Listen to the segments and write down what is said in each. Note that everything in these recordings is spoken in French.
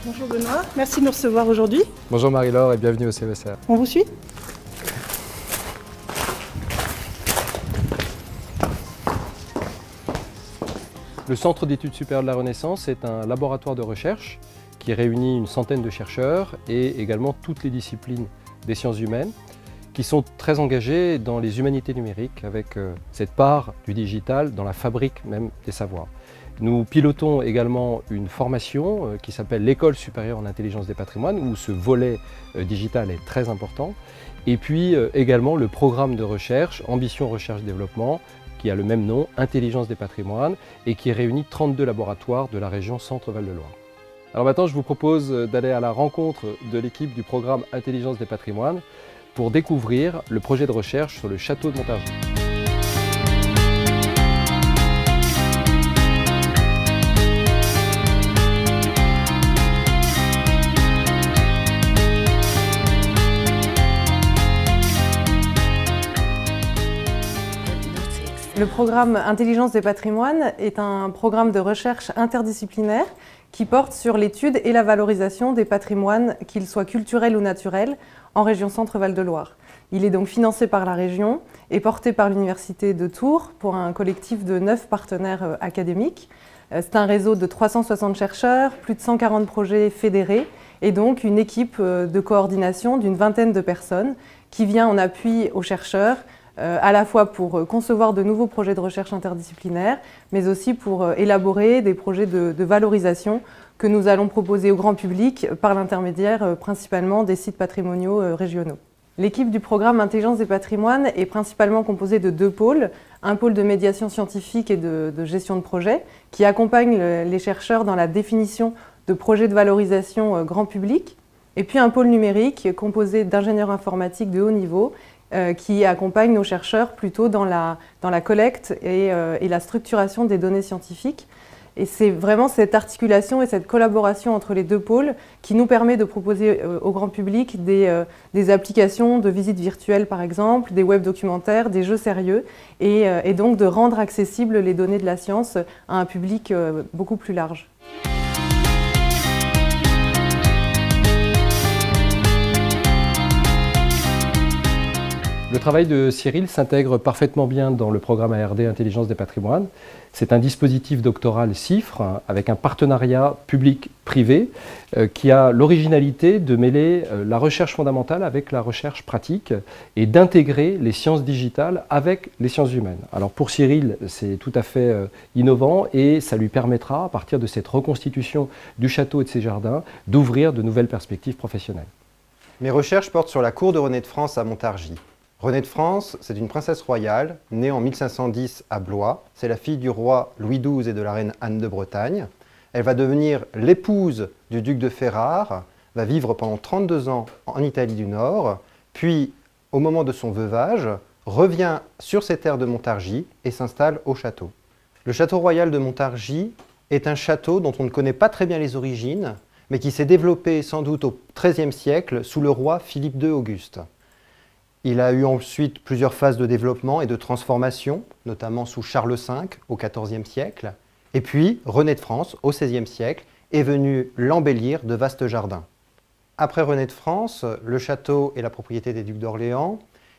Bonjour Benoît, merci de nous recevoir aujourd'hui. Bonjour Marie-Laure et bienvenue au CESR. On vous suit? Le Centre d'études supérieures de la Renaissance est un laboratoire de recherche qui réunit une centaine de chercheurs et également toutes les disciplines des sciences humaines qui sont très engagés dans les humanités numériques avec cette part du digital dans la fabrique même des savoirs. Nous pilotons également une formation qui s'appelle l'École supérieure en intelligence des patrimoines où ce volet digital est très important. Et puis également le programme de recherche, Ambition Recherche Développement, qui a le même nom, Intelligence des patrimoines, et qui réunit 32 laboratoires de la région Centre-Val de Loire. Alors maintenant, je vous propose d'aller à la rencontre de l'équipe du programme Intelligence des patrimoines pour découvrir le projet de recherche sur le château de Montargis. Le programme Intelligence des patrimoines est un programme de recherche interdisciplinaire qui porte sur l'étude et la valorisation des patrimoines, qu'ils soient culturels ou naturels, en région Centre-Val de Loire. Il est donc financé par la région et porté par l'Université de Tours pour un collectif de 9 partenaires académiques. C'est un réseau de 360 chercheurs, plus de 140 projets fédérés et donc une équipe de coordination d'une vingtaine de personnes qui vient en appui aux chercheurs à la fois pour concevoir de nouveaux projets de recherche interdisciplinaires, mais aussi pour élaborer des projets de valorisation que nous allons proposer au grand public par l'intermédiaire principalement des sites patrimoniaux régionaux. L'équipe du programme Intelligence des patrimoines est principalement composée de 2 pôles, un pôle de médiation scientifique et de gestion de projet, qui accompagne les chercheurs dans la définition de projets de valorisation grand public, et puis un pôle numérique composé d'ingénieurs informatiques de haut niveau, qui accompagne nos chercheurs plutôt dans la collecte et la structuration des données scientifiques. Et c'est vraiment cette articulation et cette collaboration entre les 2 pôles qui nous permet de proposer au grand public des applications de visites virtuelles par exemple, des web documentaires, des jeux sérieux et donc de rendre accessibles les données de la science à un public beaucoup plus large. Le travail de Cyril s'intègre parfaitement bien dans le programme ARD Intelligence des patrimoines. C'est un dispositif doctoral CIFRE avec un partenariat public-privé qui a l'originalité de mêler la recherche fondamentale avec la recherche pratique et d'intégrer les sciences digitales avec les sciences humaines. Alors pour Cyril, c'est tout à fait innovant et ça lui permettra, à partir de cette reconstitution du château et de ses jardins, d'ouvrir de nouvelles perspectives professionnelles. Mes recherches portent sur la cour de Renée de France à Montargis. Renée de France, c'est une princesse royale, née en 1510 à Blois. C'est la fille du roi Louis XII et de la reine Anne de Bretagne. Elle va devenir l'épouse du duc de Ferrare, va vivre pendant 32 ans en Italie du Nord, puis, au moment de son veuvage, revient sur ses terres de Montargis et s'installe au château. Le château royal de Montargis est un château dont on ne connaît pas très bien les origines, mais qui s'est développé sans doute au XIIIe siècle sous le roi Philippe II Auguste. Il a eu ensuite plusieurs phases de développement et de transformation, notamment sous Charles V au XIVe siècle. Et puis, Renée de France, au XVIe siècle, est venu l'embellir de vastes jardins. Après Renée de France, le château est la propriété des ducs d'Orléans.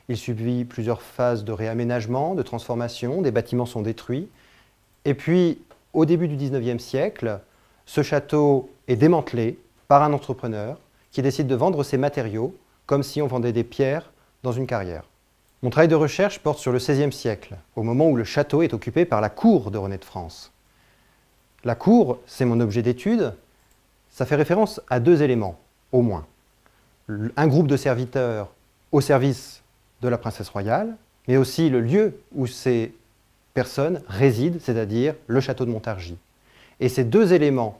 Il subit plusieurs phases de réaménagement, de transformation, des bâtiments sont détruits. Et puis, au début du XIXe siècle, ce château est démantelé par un entrepreneur qui décide de vendre ses matériaux comme si on vendait des pierres dans une carrière. Mon travail de recherche porte sur le XVIe siècle, au moment où le château est occupé par la cour de Renée de France. La cour, c'est mon objet d'étude, ça fait référence à 2 éléments, au moins. Un groupe de serviteurs au service de la princesse royale, mais aussi le lieu où ces personnes résident, c'est-à-dire le château de Montargis. Et ces 2 éléments,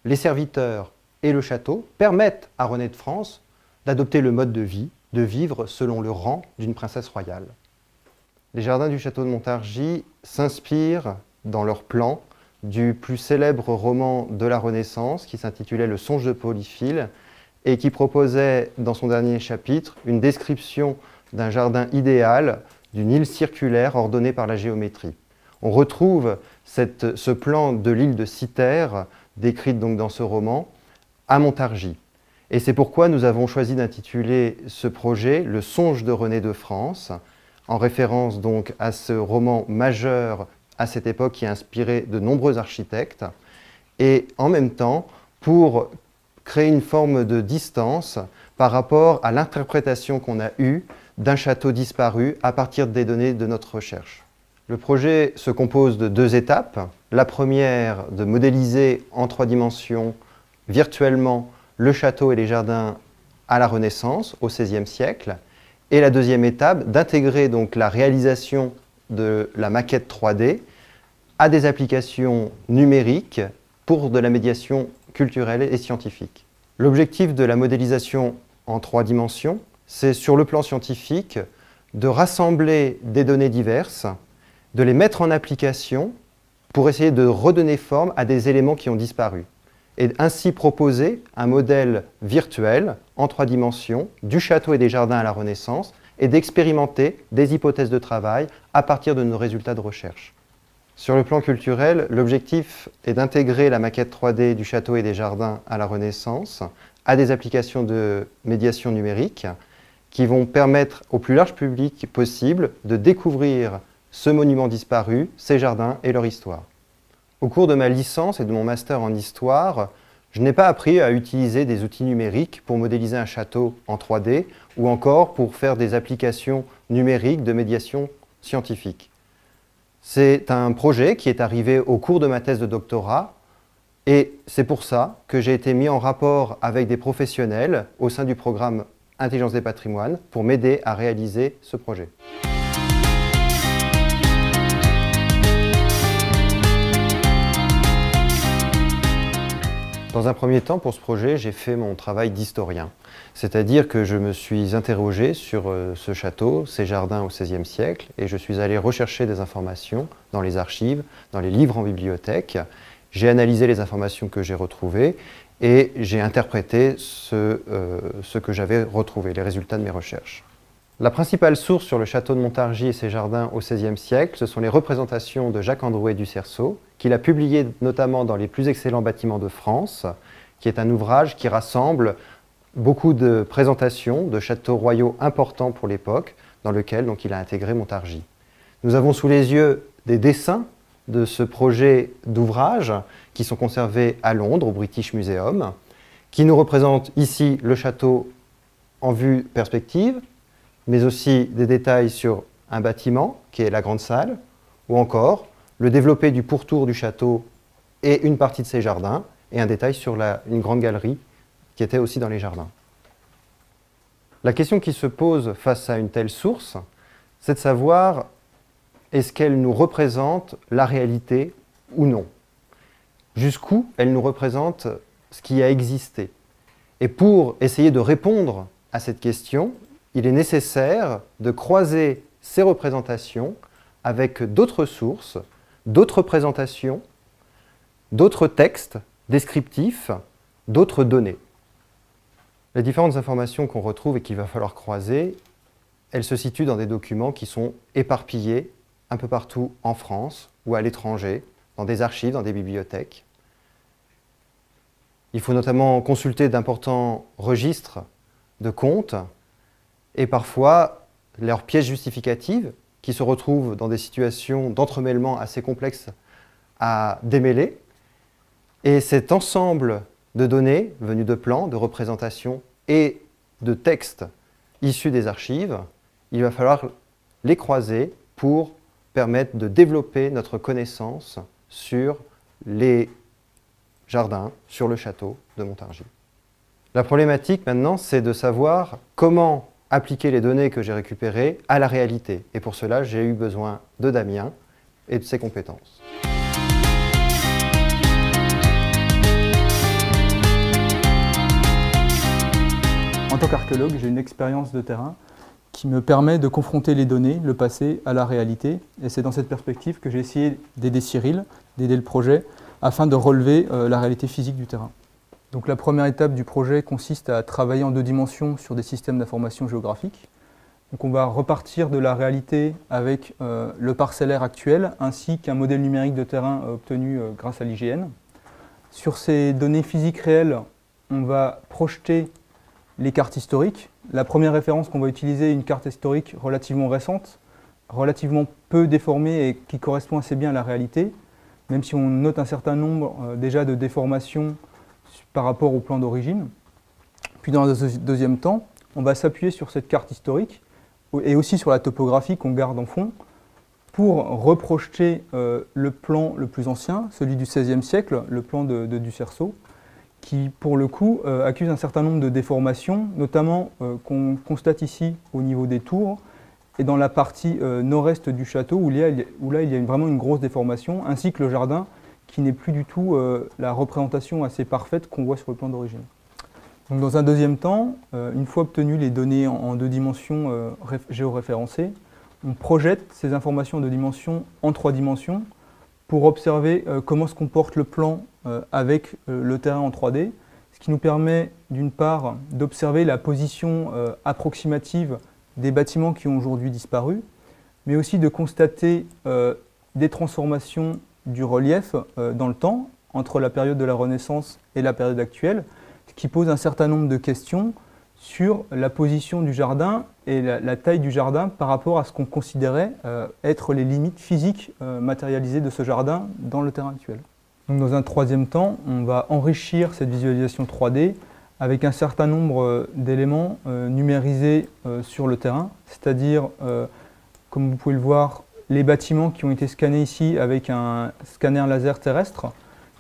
les serviteurs et le château, permettent à Renée de France d'adopter le mode de vie, de vivre selon le rang d'une princesse royale. Les jardins du château de Montargis s'inspirent dans leur plan du plus célèbre roman de la Renaissance qui s'intitulait Le Songe de Polyphile et qui proposait dans son dernier chapitre une description d'un jardin idéal, d'une île circulaire ordonnée par la géométrie. On retrouve ce plan de l'île de Cythère, décrite donc dans ce roman, à Montargis. Et c'est pourquoi nous avons choisi d'intituler ce projet « Le songe de René de France », en référence donc à ce roman majeur à cette époque qui a inspiré de nombreux architectes, et en même temps pour créer une forme de distance par rapport à l'interprétation qu'on a eue d'un château disparu à partir des données de notre recherche. Le projet se compose de 2 étapes. La première, de modéliser en 3 dimensions virtuellement le château et les jardins à la Renaissance, au XVIe siècle. Et la deuxième étape, d'intégrer donc la réalisation de la maquette 3D à des applications numériques pour de la médiation culturelle et scientifique. L'objectif de la modélisation en 3 dimensions, c'est sur le plan scientifique de rassembler des données diverses, de les mettre en application pour essayer de redonner forme à des éléments qui ont disparu et ainsi proposer un modèle virtuel en 3 dimensions du château et des jardins à la Renaissance et d'expérimenter des hypothèses de travail à partir de nos résultats de recherche. Sur le plan culturel, l'objectif est d'intégrer la maquette 3D du château et des jardins à la Renaissance à des applications de médiation numérique qui vont permettre au plus large public possible de découvrir ce monument disparu, ces jardins et leur histoire. Au cours de ma licence et de mon master en histoire, je n'ai pas appris à utiliser des outils numériques pour modéliser un château en 3D ou encore pour faire des applications numériques de médiation scientifique. C'est un projet qui est arrivé au cours de ma thèse de doctorat et c'est pour ça que j'ai été mis en rapport avec des professionnels au sein du programme Intelligence des patrimoines pour m'aider à réaliser ce projet. Dans un premier temps, pour ce projet, j'ai fait mon travail d'historien. C'est-à-dire que je me suis interrogé sur ce château, ces jardins au XVIe siècle, et je suis allé rechercher des informations dans les archives, dans les livres en bibliothèque. J'ai analysé les informations que j'ai retrouvées et j'ai interprété ce que j'avais retrouvé, les résultats de mes recherches. La principale source sur le château de Montargis et ses jardins au XVIe siècle, ce sont les représentations de Jacques Androuet du Cerceau, qu'il a publiées notamment dans Les plus excellents bâtiments de France, qui est un ouvrage qui rassemble beaucoup de présentations de châteaux royaux importants pour l'époque, dans lequel donc, il a intégré Montargis. Nous avons sous les yeux des dessins de ce projet d'ouvrage qui sont conservés à Londres, au British Museum, qui nous représentent ici le château en vue perspective, mais aussi des détails sur un bâtiment, qui est la grande salle, ou encore le développé du pourtour du château et une partie de ses jardins, et un détail sur une grande galerie qui était aussi dans les jardins. La question qui se pose face à une telle source, c'est de savoir est-ce qu'elle nous représente la réalité ou non? Jusqu'où elle nous représente ce qui a existé? Et pour essayer de répondre à cette question, il est nécessaire de croiser ces représentations avec d'autres sources, d'autres présentations, d'autres textes descriptifs, d'autres données. Les différentes informations qu'on retrouve et qu'il va falloir croiser, elles se situent dans des documents qui sont éparpillés un peu partout en France ou à l'étranger, dans des archives, dans des bibliothèques. Il faut notamment consulter d'importants registres de comptes et parfois leurs pièces justificatives qui se retrouvent dans des situations d'entremêlement assez complexes à démêler. Et cet ensemble de données venues de plans, de représentations et de textes issus des archives, il va falloir les croiser pour permettre de développer notre connaissance sur les jardins, sur le château de Montargis. La problématique maintenant, c'est de savoir comment appliquer les données que j'ai récupérées à la réalité. Et pour cela, j'ai eu besoin de Damien et de ses compétences. En tant qu'archéologue, j'ai une expérience de terrain qui me permet de confronter les données, le passé, à la réalité. Et c'est dans cette perspective que j'ai essayé d'aider Cyril, d'aider le projet, afin de relever la réalité physique du terrain. Donc la première étape du projet consiste à travailler en 2 dimensions sur des systèmes d'information géographique. Donc on va repartir de la réalité avec le parcellaire actuel, ainsi qu'un modèle numérique de terrain obtenu grâce à l'IGN. Sur ces données physiques réelles, on va projeter les cartes historiques. La première référence qu'on va utiliser est une carte historique relativement récente, relativement peu déformée et qui correspond assez bien à la réalité, même si on note un certain nombre déjà de déformations par rapport au plan d'origine. Puis dans un deuxième temps, on va s'appuyer sur cette carte historique et aussi sur la topographie qu'on garde en fond pour reprojeter le plan le plus ancien, celui du XVIe siècle, le plan de Ducerceau, qui pour le coup accuse un certain nombre de déformations, notamment qu'on constate ici au niveau des tours et dans la partie nord-est du château où là il y a vraiment une grosse déformation, ainsi que le jardin qui n'est plus du tout la représentation assez parfaite qu'on voit sur le plan d'origine. Donc dans un deuxième temps, une fois obtenues les données en 2 dimensions géoréférencées, on projette ces informations en 2 dimensions en 3 dimensions pour observer comment se comporte le plan avec le terrain en 3D, ce qui nous permet d'une part d'observer la position approximative des bâtiments qui ont aujourd'hui disparu, mais aussi de constater des transformations du relief dans le temps, entre la période de la Renaissance et la période actuelle, ce qui pose un certain nombre de questions sur la position du jardin et la taille du jardin par rapport à ce qu'on considérait être les limites physiques matérialisées de ce jardin dans le terrain actuel. Donc dans un troisième temps, on va enrichir cette visualisation 3D avec un certain nombre d'éléments numérisés sur le terrain, c'est-à-dire, comme vous pouvez le voir, les bâtiments qui ont été scannés ici avec un scanner laser terrestre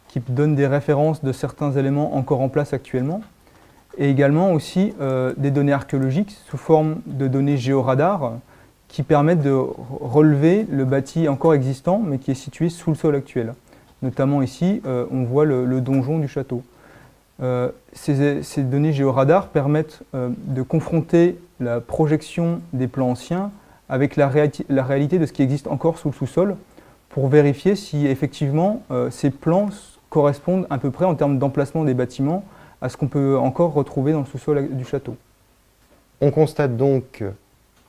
qui donne des références de certains éléments encore en place actuellement, et également aussi des données archéologiques sous forme de données géoradar qui permettent de relever le bâti encore existant mais qui est situé sous le sol actuel. Notamment ici, on voit le donjon du château. Ces données géoradar permettent de confronter la projection des plans anciens avec la réalité de ce qui existe encore sous le sous-sol pour vérifier si effectivement ces plans correspondent à peu près en termes d'emplacement des bâtiments à ce qu'on peut encore retrouver dans le sous-sol du château. On constate donc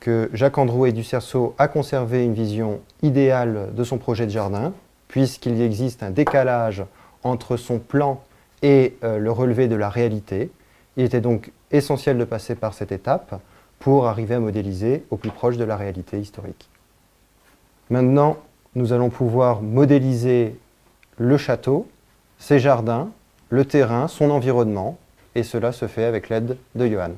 que Jacques-Androuet Ducerceau a conservé une vision idéale de son projet de jardin, puisqu'il y existe un décalage entre son plan et le relevé de la réalité. Il était donc essentiel de passer par cette étape pour arriver à modéliser au plus proche de la réalité historique. Maintenant, nous allons pouvoir modéliser le château, ses jardins, le terrain, son environnement, et cela se fait avec l'aide de Johan.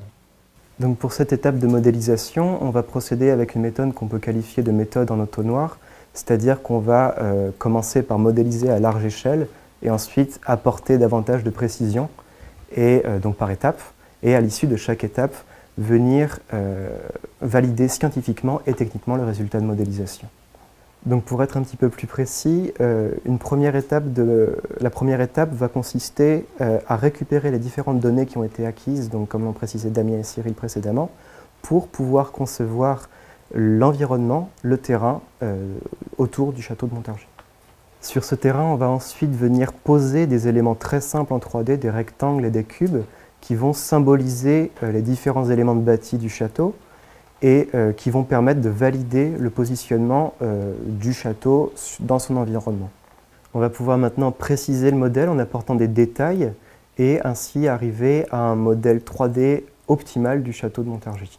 Donc pour cette étape de modélisation, on va procéder avec une méthode qu'on peut qualifier de méthode en entonnoir, c'est-à-dire qu'on va commencer par modéliser à large échelle et ensuite apporter davantage de précision, et donc par étapes, et à l'issue de chaque étape, venir valider scientifiquement et techniquement le résultat de modélisation. Donc pour être un petit peu plus précis, la première étape va consister à récupérer les différentes données qui ont été acquises, donc comme l'ont précisé Damien et Cyril précédemment, pour pouvoir concevoir l'environnement, le terrain autour du château de Montargis. Sur ce terrain, on va ensuite venir poser des éléments très simples en 3D, des rectangles et des cubes, qui vont symboliser les différents éléments de bâti du château, et qui vont permettre de valider le positionnement du château dans son environnement. On va pouvoir maintenant préciser le modèle en apportant des détails et ainsi arriver à un modèle 3D optimal du château de Montargis.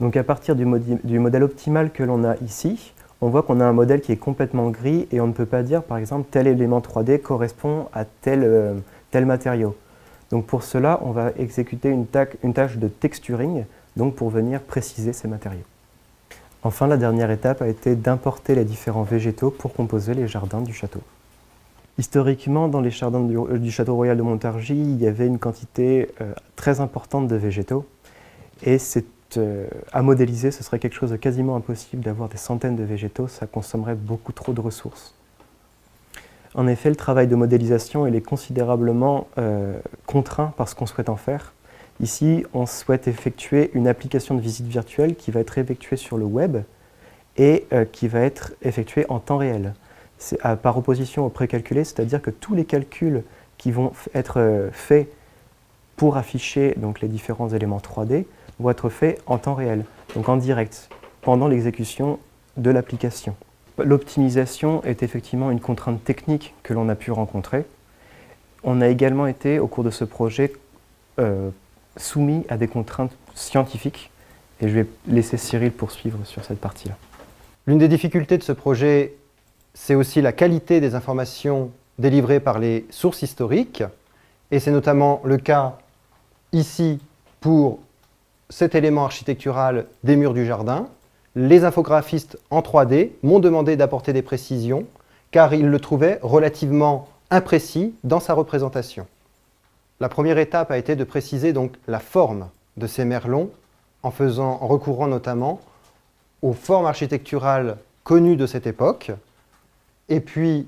Donc à partir du modèle optimal que l'on a ici, on voit qu'on a un modèle qui est complètement gris et on ne peut pas dire par exemple tel élément 3D correspond à tel matériau. Donc pour cela, on va exécuter une tâche de texturing, donc pour venir préciser ces matériaux. Enfin, la dernière étape a été d'importer les différents végétaux pour composer les jardins du château. Historiquement, dans les jardins du château royal de Montargis, il y avait une quantité très importante de végétaux, et à modéliser, ce serait quelque chose de quasiment impossible d'avoir des centaines de végétaux, ça consommerait beaucoup trop de ressources. En effet, le travail de modélisation il est considérablement contraint par ce qu'on souhaite en faire. Ici, on souhaite effectuer une application de visite virtuelle qui va être effectuée sur le web et qui va être effectuée en temps réel. Par opposition au précalculé, c'est-à-dire que tous les calculs qui vont être faits pour afficher donc, les différents éléments 3D vont être faits en temps réel, donc en direct, pendant l'exécution de l'application. L'optimisation est effectivement une contrainte technique que l'on a pu rencontrer. On a également été, au cours de ce projet, soumis à des contraintes scientifiques. Et je vais laisser Cyril poursuivre sur cette partie-là. L'une des difficultés de ce projet, c'est aussi la qualité des informations délivrées par les sources historiques. Et c'est notamment le cas ici pour cet élément architectural des murs du jardin. Les infographistes en 3D m'ont demandé d'apporter des précisions car ils le trouvaient relativement imprécis dans sa représentation. La première étape a été de préciser donc la forme de ces merlons en recourant notamment aux formes architecturales connues de cette époque et puis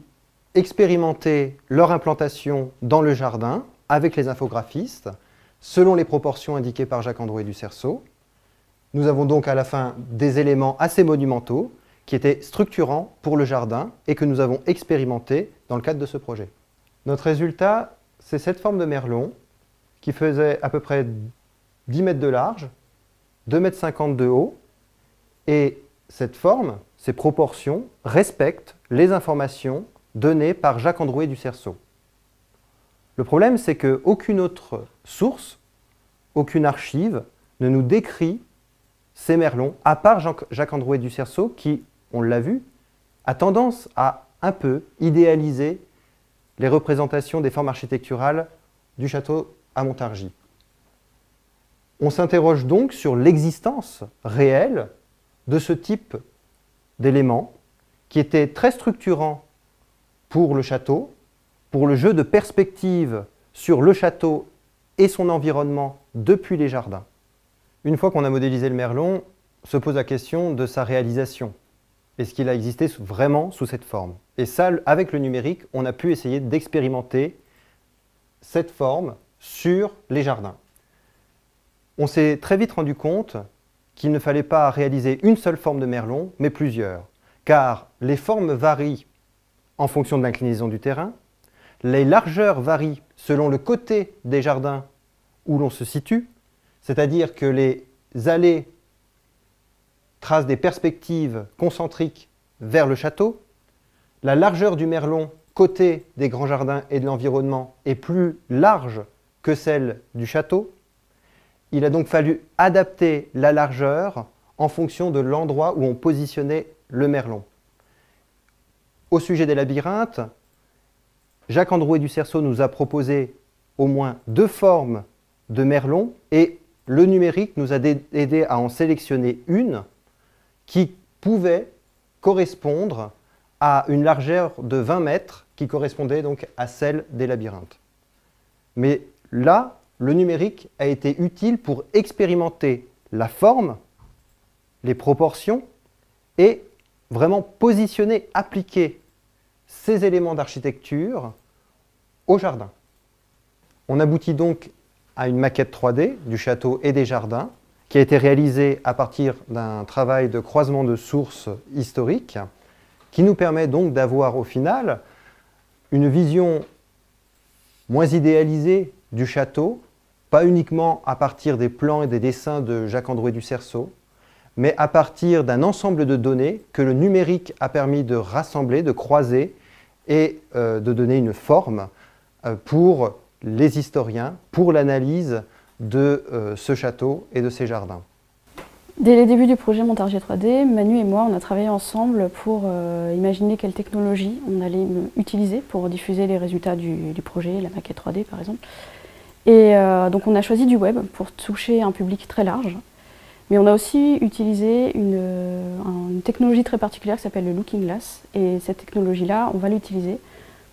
expérimenter leur implantation dans le jardin avec les infographistes selon les proportions indiquées par Jacques-Androuet du Cerceau. Nous avons donc à la fin des éléments assez monumentaux qui étaient structurants pour le jardin et que nous avons expérimentés dans le cadre de ce projet. Notre résultat, c'est cette forme de merlon qui faisait à peu près 10 mètres de large, 2,50 m de haut, et cette forme, ces proportions, respectent les informations données par Jacques-Androuet du Cerceau. Le problème, c'est qu'aucune autre source, aucune archive ne nous décrit ces merlons, à part Jacques-Androuet du Cerceau, qui, on l'a vu, a tendance à un peu idéaliser les représentations des formes architecturales du château à Montargis. On s'interroge donc sur l'existence réelle de ce type d'éléments qui étaient très structurants pour le château, pour le jeu de perspective sur le château et son environnement depuis les jardins. Une fois qu'on a modélisé le merlon, se pose la question de sa réalisation. Est-ce qu'il a existé vraiment sous cette forme? Et ça, avec le numérique, on a pu essayer d'expérimenter cette forme sur les jardins. On s'est très vite rendu compte qu'il ne fallait pas réaliser une seule forme de merlon, mais plusieurs, car les formes varient en fonction de l'inclinaison du terrain, les largeurs varient selon le côté des jardins où l'on se situe, c'est-à-dire que les allées tracent des perspectives concentriques vers le château, la largeur du merlon côté des grands jardins et de l'environnement est plus large que celle du château. Il a donc fallu adapter la largeur en fonction de l'endroit où on positionnait le merlon. Au sujet des labyrinthes, Jacques-Androuet du Cerceau nous a proposé au moins 2 formes de merlon et le numérique nous a aidé à en sélectionner une qui pouvait correspondre à une largeur de 20 mètres qui correspondait donc à celle des labyrinthes. Mais là, le numérique a été utile pour expérimenter la forme, les proportions et vraiment positionner, appliquer ces éléments d'architecture au jardin. On aboutit donc à une maquette 3D du château et des jardins qui a été réalisée à partir d'un travail de croisement de sources historiques qui nous permet donc d'avoir au final une vision moins idéalisée du château, pas uniquement à partir des plans et des dessins de Jacques-Androuet du Cerceau, mais à partir d'un ensemble de données que le numérique a permis de rassembler, de croiser et de donner une forme pour les historiens, pour l'analyse de ce château et de ses jardins. Dès les débuts du projet Montargis 3D, Manu et moi, on a travaillé ensemble pour imaginer quelle technologie on allait utiliser pour diffuser les résultats du projet, la maquette 3D par exemple. Et donc on a choisi du web pour toucher un public très large. Mais on a aussi utilisé une technologie très particulière qui s'appelle le Looking Glass. Et cette technologie-là, on va l'utiliser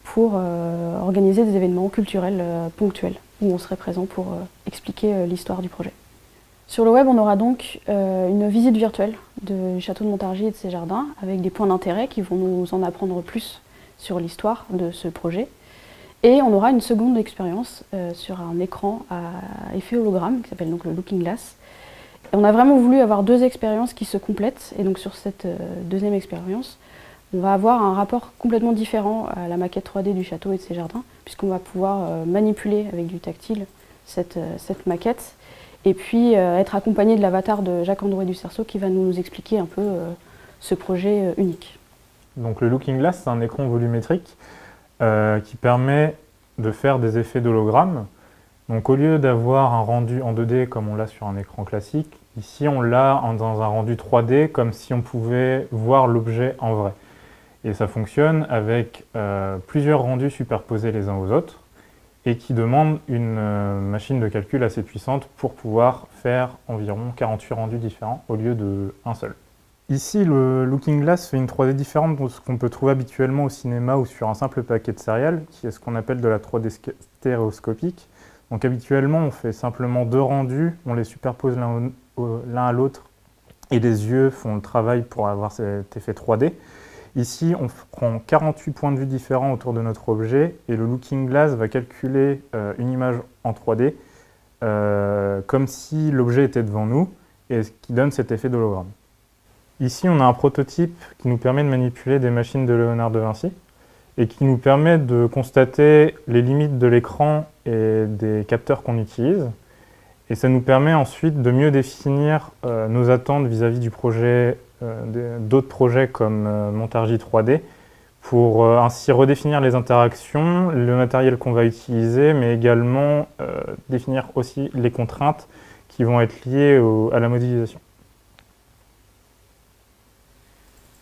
pour organiser des événements culturels ponctuels où on serait présent pour expliquer l'histoire du projet. Sur le web, on aura donc une visite virtuelle du château de Montargis et de ses jardins avec des points d'intérêt qui vont nous en apprendre plus sur l'histoire de ce projet. Et on aura une seconde expérience sur un écran à effet hologramme qui s'appelle donc le Looking Glass. Et on a vraiment voulu avoir 2 expériences qui se complètent et donc sur cette deuxième expérience, on va avoir un rapport complètement différent à la maquette 3D du château et de ses jardins puisqu'on va pouvoir manipuler avec du tactile cette maquette et puis être accompagné de l'avatar de Jacques-Androuet du Cerceau qui va nous expliquer un peu ce projet unique. Donc le Looking Glass, c'est un écran volumétrique qui permet de faire des effets d'hologramme Donc au lieu d'avoir un rendu en 2D comme on l'a sur un écran classique, ici on l'a dans un rendu 3D comme si on pouvait voir l'objet en vrai. Et ça fonctionne avec plusieurs rendus superposés les uns aux autres et qui demandent une machine de calcul assez puissante pour pouvoir faire environ 48 rendus différents au lieu d'un seul. Ici, le Looking Glass fait une 3D différente de ce qu'on peut trouver habituellement au cinéma ou sur un simple paquet de céréales, qui est ce qu'on appelle de la 3D stéréoscopique. Donc habituellement, on fait simplement 2 rendus, on les superpose l'un à l'autre et les yeux font le travail pour avoir cet effet 3D. Ici, on prend 48 points de vue différents autour de notre objet et le Looking Glass va calculer une image en 3D comme si l'objet était devant nous et ce qui donne cet effet d'hologramme. Ici, on a un prototype qui nous permet de manipuler des machines de Léonard de Vinci et qui nous permet de constater les limites de l'écran et des capteurs qu'on utilise. Et ça nous permet ensuite de mieux définir nos attentes vis-à-vis du projet, d'autres projets comme Montargis 3D, pour ainsi redéfinir les interactions, le matériel qu'on va utiliser, mais également définir aussi les contraintes qui vont être liées à la modélisation.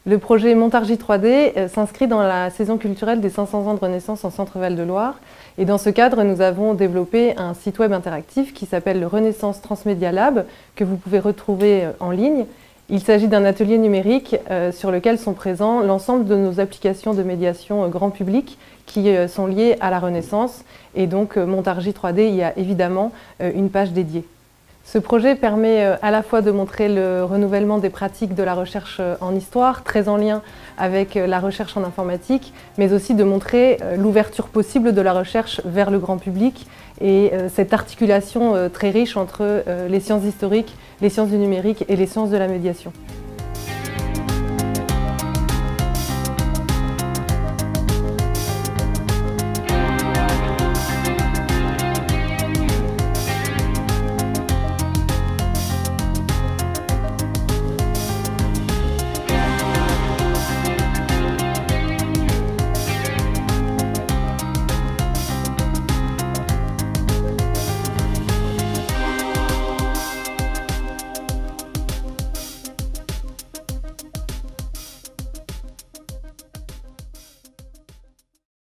Le projet Montargis 3D s'inscrit dans la saison culturelle des 500 ans de Renaissance en Centre-Val de Loire. Et dans ce cadre, nous avons développé un site web interactif qui s'appelle le Renaissance Transmedia Lab, que vous pouvez retrouver en ligne. Il s'agit d'un atelier numérique sur lequel sont présents l'ensemble de nos applications de médiation grand public qui sont liées à la Renaissance. Et donc Montargis 3D y a évidemment une page dédiée. Ce projet permet à la fois de montrer le renouvellement des pratiques de la recherche en histoire, très en lien avec la recherche en informatique, mais aussi de montrer l'ouverture possible de la recherche vers le grand public et cette articulation très riche entre les sciences historiques, les sciences du numérique et les sciences de la médiation.